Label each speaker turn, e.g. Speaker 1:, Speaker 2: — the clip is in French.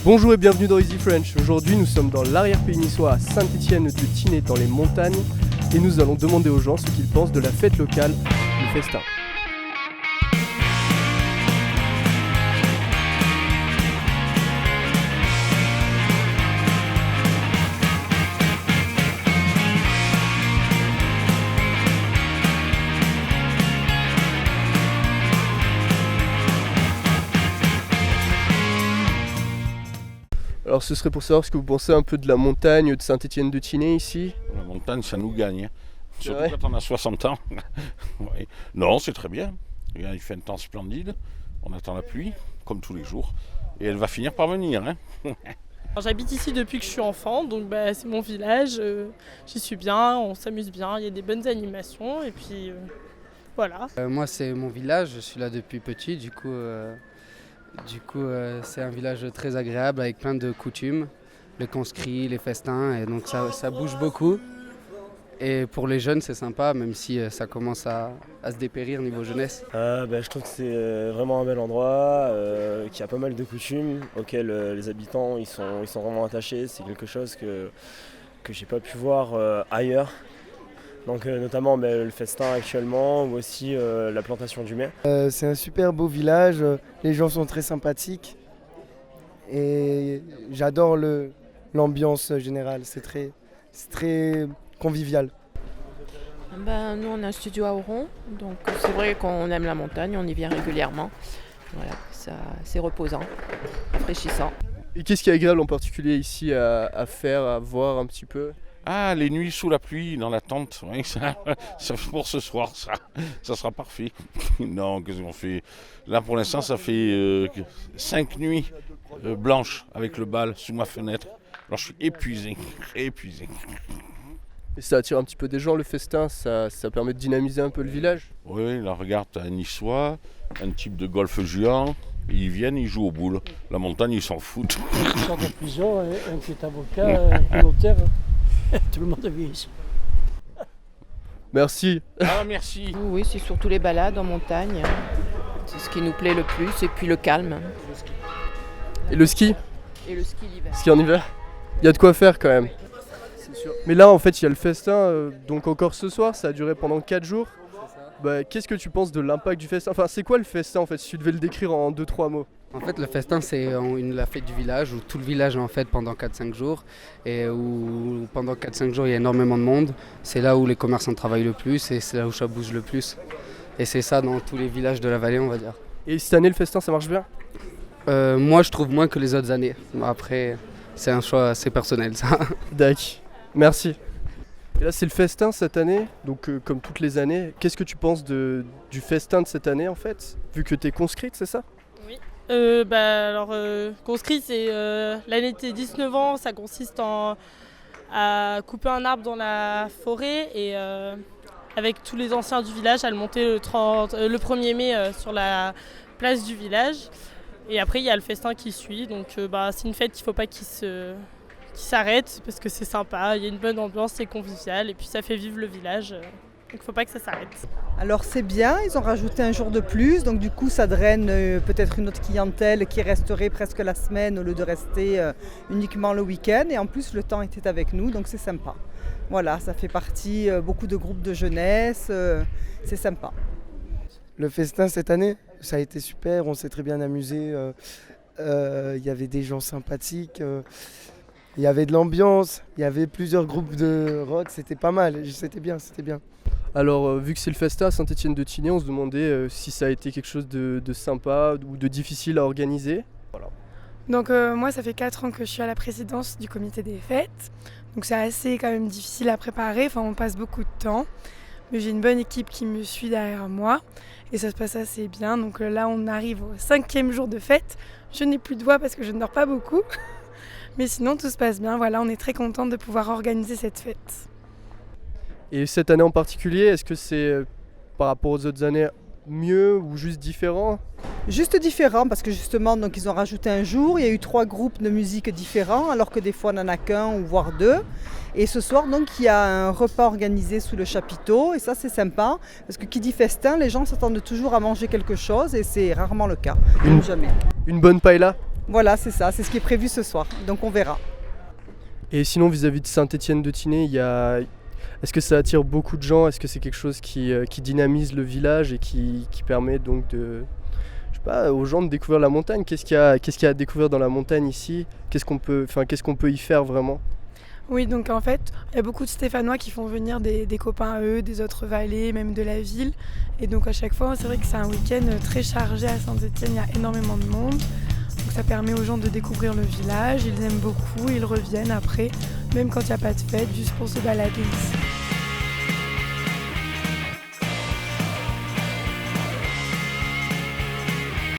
Speaker 1: Bonjour et bienvenue dans Easy French. Aujourd'hui nous sommes dans l'arrière-pays niçois à Saint-Étienne-de-Tinée dans les montagnes et nous allons demander aux gens ce qu'ils pensent de la fête locale, le festin. Alors ce serait pour savoir ce que vous pensez un peu de la montagne de Saint-Étienne-de-Tinée ici.
Speaker 2: La montagne, ça nous gagne. Surtout
Speaker 1: vrai
Speaker 2: quand on a 60 ans. Oui. Non, c'est très bien. Il fait un temps splendide. On attend la pluie, comme tous les jours. Et elle va finir par venir.
Speaker 3: Alors, j'habite ici depuis que je suis enfant, donc c'est mon village. J'y suis bien, on s'amuse bien, il y a des bonnes animations. Et puis voilà.
Speaker 4: Moi, c'est mon village, je suis là depuis petit. Du coup, c'est un village très agréable avec plein de coutumes, les conscrits, les festins, et donc ça bouge beaucoup. Et pour les jeunes, c'est sympa, même si ça commence à se dépérir niveau jeunesse.
Speaker 5: Je trouve que c'est vraiment un bel endroit, qui a pas mal de coutumes auxquelles les habitants ils sont vraiment attachés. C'est quelque chose que j'ai pas pu voir ailleurs. Donc notamment le festin actuellement ou aussi la plantation du mai.
Speaker 6: C'est un super beau village, les gens sont très sympathiques et j'adore l'ambiance générale, c'est très convivial.
Speaker 7: Nous on a un studio à Oron, donc c'est vrai qu'on aime la montagne, on y vient régulièrement. Voilà, c'est reposant, rafraîchissant.
Speaker 1: Et qu'est-ce qui est agréable en particulier ici à faire, à voir un petit peu?
Speaker 2: Ah, les nuits sous la pluie, dans la tente. Oui, ça pour ce soir, ça sera parfait. Non, qu'est-ce qu'on fait? Là, pour l'instant, ça fait 5 nuits blanches avec le bal sous ma fenêtre. Alors, je suis épuisé, très épuisé.
Speaker 1: Et ça attire un petit peu des gens le festin, ça permet de dynamiser un peu le village.
Speaker 2: Oui, là, regarde, t'as un Niçois, un type de golf géant. Ils viennent, ils jouent aux boules. La montagne, ils s'en foutent.
Speaker 8: Quand on a plusieurs, un qui est avocat, un notaire, tout le monde vit ici.
Speaker 1: Merci.
Speaker 2: Ah, merci.
Speaker 7: Oui, c'est surtout les balades en montagne. C'est ce qui nous plaît le plus, et puis le calme.
Speaker 1: Et le ski?
Speaker 7: Et le ski l'hiver.
Speaker 1: Ski en hiver? Il y a de quoi faire quand même. C'est sûr. Mais là en fait il y a le festin, donc encore ce soir, ça a duré pendant 4 jours. Qu'est-ce que tu penses de l'impact du festin? Enfin c'est quoi le festin en fait, si tu devais le décrire en 2-3 mots?
Speaker 4: En fait, le festin, c'est la fête du village où tout le village est en fête pendant 4-5 jours. Et où pendant 4-5 jours, il y a énormément de monde. C'est là où les commerçants travaillent le plus et c'est là où ça bouge le plus. Et c'est ça dans tous les villages de la vallée, on va dire.
Speaker 1: Et cette année, le festin, ça marche bien?
Speaker 4: Moi, je trouve moins que les autres années. Après, c'est un choix assez personnel, ça.
Speaker 1: D'accord, merci. Et là, c'est le festin cette année, donc comme toutes les années. Qu'est-ce que tu penses du festin de cette année, en fait? Vu que tu es conscrite, c'est ça?
Speaker 3: Oui. Conscrit, c'est l'année de tes 19 ans, ça consiste à couper un arbre dans la forêt et avec tous les anciens du village à le monter le 1er mai sur la place du village. Et après, il y a le festin qui suit, donc c'est une fête qu'il ne faut pas qu'il s'arrête parce que c'est sympa, il y a une bonne ambiance, c'est convivial et puis ça fait vivre le village, donc il ne faut pas que ça s'arrête.
Speaker 9: Alors c'est bien, ils ont rajouté un jour de plus, donc du coup ça draine peut-être une autre clientèle qui resterait presque la semaine au lieu de rester uniquement le week-end, et en plus le temps était avec nous, donc c'est sympa. Voilà, ça fait partie beaucoup de groupes de jeunesse, c'est sympa.
Speaker 6: Le festin cette année, ça a été super, on s'est très bien amusé, y avait des gens sympathiques. Il y avait de l'ambiance, il y avait plusieurs groupes de rock, c'était pas mal, c'était bien.
Speaker 1: Alors, vu que c'est le festin à Saint-Étienne-de-Tinée, on se demandait si ça a été quelque chose de sympa ou de difficile à organiser. Voilà.
Speaker 10: Donc moi, ça fait 4 ans que je suis à la présidence du comité des fêtes. Donc c'est assez quand même difficile à préparer, on passe beaucoup de temps. Mais j'ai une bonne équipe qui me suit derrière moi et ça se passe assez bien. Donc là, on arrive au 5e jour de fête. Je n'ai plus de voix parce que je ne dors pas beaucoup. Mais sinon, tout se passe bien. Voilà, on est très contents de pouvoir organiser cette fête.
Speaker 1: Et cette année en particulier, est-ce que c'est par rapport aux autres années mieux ou juste différent?
Speaker 9: Juste différent parce que justement donc, ils ont rajouté un jour, il y a eu 3 groupes de musique différents alors que des fois on n'en a qu'un ou voire 2. Et ce soir donc il y a un repas organisé sous le chapiteau et ça c'est sympa parce que qui dit festin, les gens s'attendent toujours à manger quelque chose et c'est rarement le cas, jamais.
Speaker 1: Une bonne paella?
Speaker 9: Voilà, c'est ça, c'est ce qui est prévu ce soir. Donc on verra.
Speaker 1: Et sinon, vis-à-vis de Saint-Étienne-de-Tinée, est-ce que ça attire beaucoup de gens? Est-ce que c'est quelque chose qui dynamise le village et qui permet donc aux gens de découvrir la montagne? Qu'est-ce qu'il y a à découvrir dans la montagne ici? Qu'est-ce qu'on peut y faire vraiment?
Speaker 10: Oui, donc en fait, il y a beaucoup de Stéphanois qui font venir des copains à eux, des autres vallées, même de la ville. Et donc à chaque fois, c'est vrai que c'est un week-end très chargé à Saint-Étienne, il y a énormément de monde. Donc ça permet aux gens de découvrir le village, ils aiment beaucoup, ils reviennent après, même quand il n'y a pas de fête, juste pour se balader ici.